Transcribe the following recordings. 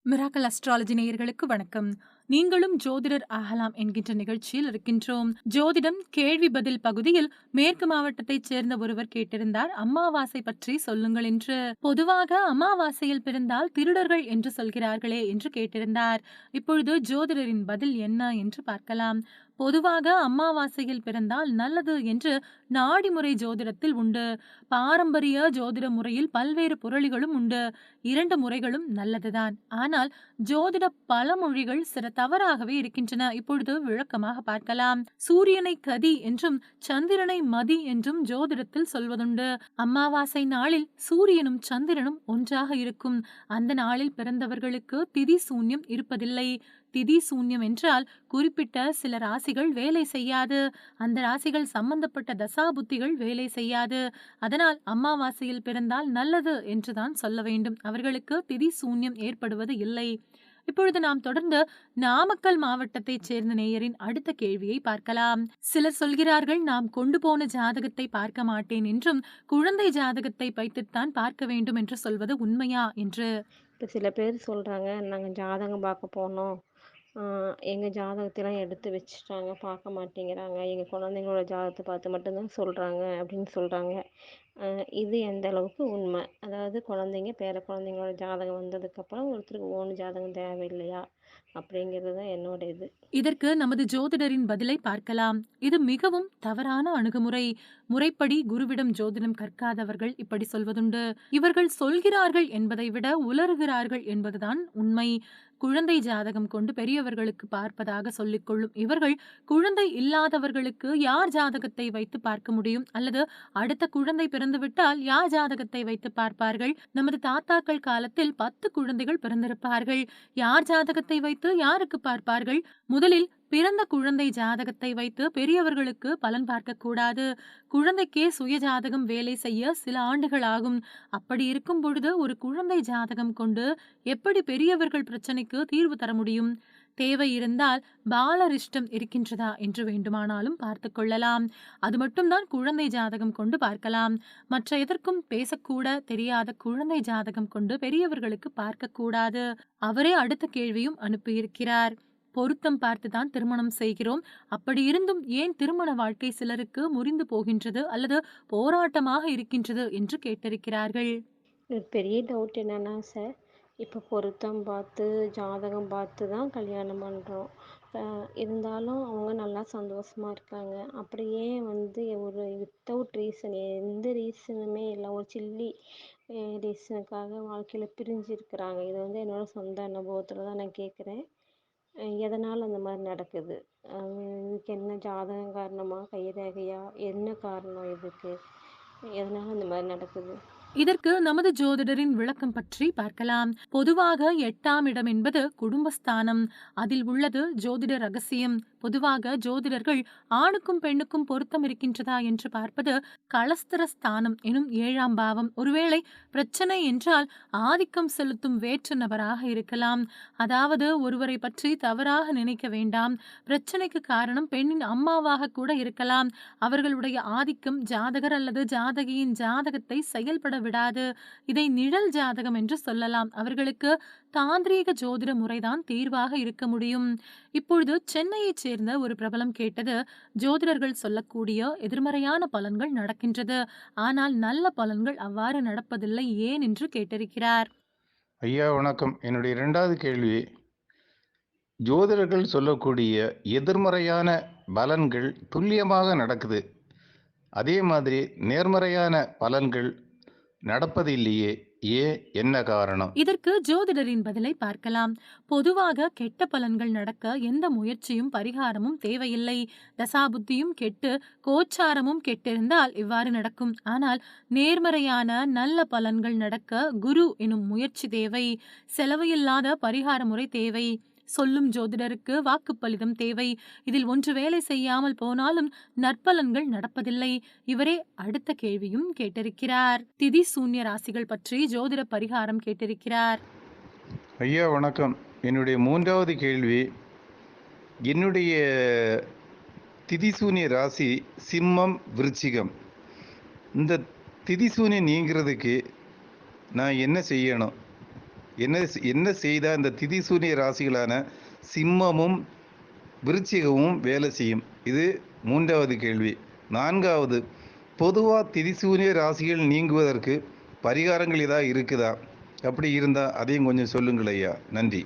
Miracle astrology நேயர்களுக்கு வணக்கம். நீங்களும் ஜோதிடர் ஆகலாம் என்கின்ற நிகழ்ச்சியில் இருக்கின்றோம். ஜோதிடம் கேள்வி பதில் பகுதியில் மேற்கு மாவட்டத்தைச் சேர்ந்த ஒருவர் கேட்டிருந்தார், அமாவாசை பற்றி சொல்லுங்கள் என்று. பொதுவாக அமாவாசையில் பிறந்தால் திருடர்கள் என்று சொல்கிறார்களே என்று கேட்டிருந்தார். இப்பொழுது ஜோதிடரின் பதில் என்ன என்று பார்க்கலாம். பொதுவாக அமாவாசையில் பிறந்தால் நல்லது என்று நாடிமுறை ஜோதிடத்தில் உண்டு. பாரம்பரிய ஜோதிட முறையில் பல்வேறு புரளிகளும் உண்டு. 2 முறைகளும் நல்லதுதான். ஆனால் ஜோதிட பழமொழிகள் சில தவறாகவே இருக்கின்றன. இப்பொழுது விளக்கமாக பார்க்கலாம். சூரியனை கதி என்றும் சந்திரனை மதி என்றும் ஜோதிடத்தில் சொல்வதுண்டு. அமாவாசை நாளில் சூரியனும் சந்திரனும் ஒன்றாக இருக்கும். அந்த நாளில் பிறந்தவர்களுக்கு திதி சூன்யம் இருப்பதில்லை. திதி சூன்யம் என்றால் குறிப்பிட்ட சில ராசிகள் வேலை செய்யாது. அந்த ராசிகள் சம்பந்தப்பட்ட தசாபுத்திகள் வேலை செய்யாது. அதனால் அமாவாசையில் பிறந்தால் நல்லது என்றுதான் சொல்ல வேண்டும். அவர்களுக்கு திதி சூன்யம் ஏற்படுவது இல்லை. இப்பொழுது நாம் தொடர்ந்து நாமக்கல் மாவட்டத்தைச் சேர்ந்த நேயரின் அடுத்த கேள்வியை பார்க்கலாம். சிலர் சொல்கிறார்கள், நாம் கொண்டு போன ஜாதகத்தை பார்க்க மாட்டேன் என்றும் குழந்தை ஜாதகத்தை வைத்துத்தான் பார்க்க வேண்டும் என்று சொல்வது உண்மையா என்று. இப்போ சில பேர் சொல்கிறாங்க, நாங்கள் ஜாதகம் பார்க்க போனோம், எங்கள் ஜாதகத்தெல்லாம் எடுத்து வச்சுட்டாங்க, பார்க்க மாட்டேங்கிறாங்க, எங்கள் குழந்தைங்களோட ஜாதகத்தை பார்த்து மட்டும்தான் சொல்கிறாங்க அப்படின்னு சொல்கிறாங்க. இது எந்த அளவுக்கு உண்மை? அதாவது குழந்தைங்க பேர குழந்தைங்களோட ஜாதகம் வந்ததுக்கப்புறம் ஒருத்தருக்கு ஓன் ஜாதகம் தேவையில்லையா அப்படிங்கிறது தான் என்னோட இது. இதற்கு நமது ஜோதிடரின் பதிலை பார்க்கலாம். இது மிகவும் தவறான அணுகுமுறை. முறைப்படி குருவிடம் ஜோதிடம் கற்காதவர்கள் இப்படி சொல்வதுண்டு. இவர்கள் சொல்கிறார்கள் என்பதை விட உலறுகிறார்கள் என்பதுதான் உண்மை. குழந்தை ஜாதகம் கொண்டு பெரியவர்களுக்கு பார்ப்பதாக சொல்லிக் கொள்ளும் இவர்கள் குழந்தை இல்லாதவர்களுக்கு யார் ஜாதகத்தை வைத்து பார்க்க முடியும்? அல்லது அடுத்த குழந்தை பிறந்துவிட்டால் யார் ஜாதகத்தை வைத்து பார்ப்பார்கள்? நமது தாத்தாக்கள் காலத்தில் 10 குழந்தைகள் பிறந்திருப்பார்கள். யார் ஜாதகத்தை வைத்து யாருக்கு பார்ப்பார்கள்? முதலில் பிறந்த குழந்தை ஜாதகத்தை வைத்து பெரியவர்களுக்கு பலன் பார்க்க கூடாது. குழந்தைக்கே சுய ஜாதகம் வேலை செய்ய சில ஆண்டுகள் ஆகும். அப்படி இருக்கும் பொழுது ஒரு குழந்தை ஜாதகம் கொண்டு எப்படி பெரியவர்கள் பிரச்சனைக்கு தீர்வு தர முடியும்? தேவை இருந்தால் பாலரிஷ்டம் இருக்கின்றதா என்று வேண்டுமானாலும் பார்த்து கொள்ளலாம். அது மட்டும்தான் குழந்தை ஜாதகம் கொண்டு பார்க்கலாம். மற்ற எதற்கும் பேசக்கூட தெரியாத குழந்தை ஜாதகம் கொண்டு பெரியவர்களுக்கு பார்க்க கூடாது. அவரே அடுத்த கேள்வியும் அனுப்பியிருக்கிறார். பொருத்தம் பார்த்துதான் திருமணம் செய்கிறோம். அப்படி இருந்தும் ஏன் திருமண வாழ்க்கை சிலருக்கு முறிந்து போகின்றது அல்லது போராட்டமாக இருக்கின்றது என்று கேட்டிருக்கிறார்கள். பெரிய டவுட் என்னன்னா சார், இப்போ பொருத்தம் பார்த்து ஜாதகம் பார்த்து தான் கல்யாணம் பண்ணுறோம். இருந்தாலும் அவங்க நல்லா சந்தோஷமாக இருக்காங்க. அப்படியே ஒரு வித்தவுட் ரீசன், எந்த ரீசனுமே இல்லை, ஒரு சில்லி ரீசனுக்காக வாழ்க்கையில் பிரிஞ்சு இருக்கிறாங்க. இது என்னோட சொந்த அனுபவத்தில் தான் நான் கேட்குறேன். எதனால் அந்த மாதிரி நடக்குது? இதுக்கு என்ன ஜாதகம் காரணமா, கைரேகையா, என்ன காரணம் இதுக்கு? எதனால் அந்த மாதிரி நடக்குது? இதற்கு நமது ஜோதிடரின் விளக்கம் பற்றி பார்க்கலாம். பொதுவாக 8ஆம் இடம் என்பது குடும்பஸ்தானம். அதில் உள்ளது ஜோதிட ரகசியம். பொதுவாக ஜோதிடர்கள் ஆணுக்கும் பெண்ணுக்கும் பொருத்தம் இருக்கின்றதா என்று பார்ப்பது களஸ்திர ஸ்தானம் எனும் 7ஆம் பாவம். ஒருவேளை பிரச்சனை என்றால் ஆதிக்கம் செலுத்தும் வேற்று நபராக இருக்கலாம். அதாவது ஒருவரை பற்றி தவறாக நினைக்க வேண்டாம். பிரச்சனைக்கு காரணம் பெண்ணின் அம்மாவாக கூட இருக்கலாம். அவர்களுடைய ஆதிக்கம் ஜாதகர் அல்லது ஜாதகியின் ஜாதகத்தை செயல்பட விடாது. இதை நிழல் ஜாதகம் என்று சொல்லலாம். அவர்களுக்கு தாந்திரீக ஜோதிட முறைதான் தீர்வாக இருக்க முடியும். இப்பொழுது சென்னையைச் சேர்ந்த ஒரு பிரபலம் கேட்டது, ஜோதிடர்கள் சொல்லக்கூடிய எதிர்மறையான பலன்கள் நடக்கின்றது, ஆனால் நல்ல பலன்கள் அவ்வாறு நடப்பதில்லை, ஏன் என்று கேட்டிருக்கிறார். ஐயா வணக்கம். என்னுடைய 2வது கேள்வி, ஜோதிடர்கள் சொல்லக்கூடிய எதிர்மறையான பலன்கள் துல்லியமாக நடக்குது, அதே மாதிரி நேர்மறையான பலன்கள் நடப்பது இல்லையே, என்ன காரணம்? இதற்கு ஜோதிடரின் பதிலை பார்க்கலாம். பொதுவாக கெட்ட பலன்கள் நடக்க எந்த முயற்சியும் பரிகாரமும் தேவையில்லை. தசாபுத்தியும் கெட்டு கோச்சாரமும் கெட்டிருந்தால் இவ்வாறு நடக்கும். ஆனால் நேர்மறையான நல்ல பலன்கள் நடக்க குரு எனும் முயற்சி தேவை. செலவு இல்லாத பரிகார முறை தேவை. சொல்லும் ஜோதிடருக்கு வாக்குப்பளிதம் தேவை. இதில் ஒன்று வேலை செய்யாமல் போனாலும் நற்பலன்கள் நடப்பதில்லை. இவரே அடுத்த கேள்வியும் கேட்டிருக்கிறார். திதி சூன்ய ராசிகள் பற்றி ஜோதிட பரிகாரம் கேட்டிருக்கிறார். ஐயா வணக்கம். என்னுடைய 3வது கேள்வி, என்னுடைய திதிசூன்ய ராசி சிம்மம் விருச்சிகம். இந்த திதிசூன்யம் நீங்கிறதுக்கு நான் என்ன செய்யணும்? என்ன செய்தால் இந்த திதிசூனிய ராசிகளான சிம்மமும் விருச்சிகமும் வேலை செய்யும்? இது 3வது கேள்வி. 4வது, பொதுவாக திதிசூனிய ராசிகள் நீங்குவதற்கு பரிகாரங்கள் ஏதாவது இருக்குதா? அப்படி இருந்தால் அதையும் கொஞ்சம் சொல்லுங்கள் ஐயா. நன்றி.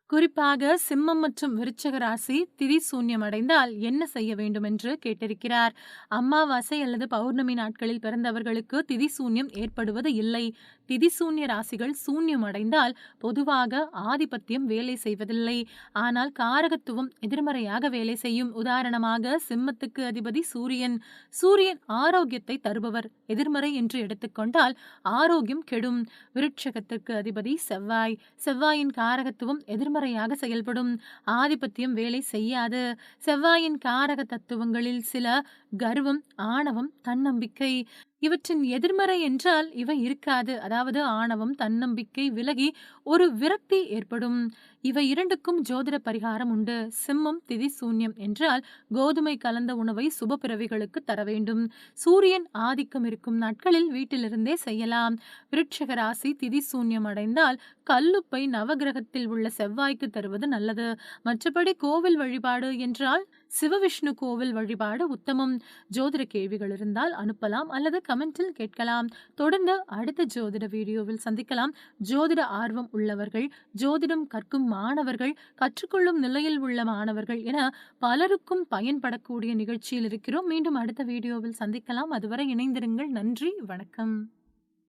குறிப்பாக சிம்மம் மற்றும் விருச்சக ராசி திதி சூன்யம் அடைந்தால் என்ன செய்ய வேண்டும் என்று கேட்டிருக்கிறார். அமாவாசை அல்லது பௌர்ணமி நாட்களில் பிறந்தவர்களுக்கு திதி சூன்யம் ஏற்படுவது இல்லை. திதி சூன்ய ராசிகள் சூன்யம் அடைந்தால் பொதுவாக ஆதிபத்தியம் வேலை செய்வதில்லை. ஆனால் காரகத்துவம் எதிர்மறையாக வேலை செய்யும். உதாரணமாக சிம்மத்துக்கு அதிபதி சூரியன். சூரியன் ஆரோக்கியத்தை தருபவர். எதிர்மறை என்று எடுத்துக்கொண்டால் ஆரோக்கியம் கெடும். விருட்சகத்திற்கு அதிபதி செவ்வாய். செவ்வாயின் காரகத்துவம் எதிர்மறையாக செயல்படும். ஆதிபத்தியம் வேலை செய்யாது. செவ்வாயின் காரக தத்துவங்களில் சில கர்வம், ஆணவம், தன்னம்பிக்கை. இவற்றின் எதிர்மறை என்றால் இவை இருக்காது. அதாவது ஆணவம், தன்னம்பிக்கை விலகி ஒரு விரக்தி ஏற்படும். இவை இரண்டுக்கும் ஜோதிட பரிகாரம் உண்டு. சிம்மம் திதி சூன்யம் என்றால் கோதுமை கலந்த உணவை சுப பிறவிகளுக்கு தர வேண்டும். சூரியன் ஆதிக்கம் இருக்கும் நாட்களில் வீட்டிலிருந்தே செய்யலாம். விருட்சக ராசி திதி சூன்யம் அடைந்தால் கல்லுப்பை நவகிரகத்தில் உள்ள செவ்வாய்க்கு தருவது நல்லது. மற்றபடி கோவில் வழிபாடு என்றால் சிவவிஷ்ணு கோவில் வழிபாடு உத்தமம். ஜோதிட கேள்விகள் இருந்தால் அனுப்பலாம் அல்லது கமெண்டில் கேட்கலாம். தொடர்ந்து அடுத்த ஜோதிட வீடியோவில் சந்திக்கலாம். ஜோதிட ஆர்வம் உள்ளவர்கள், ஜோதிடம் கற்கும் மாணவர்கள், கற்றுக்கொள்ளும் நிலையில் உள்ள மாணவர்கள் என பலருக்கும் பயன்படக்கூடிய நிகழ்ச்சியில் இருக்கிறோம். மீண்டும் அடுத்த வீடியோவில் சந்திக்கலாம். அதுவரை இணைந்திருங்கள். நன்றி, வணக்கம்.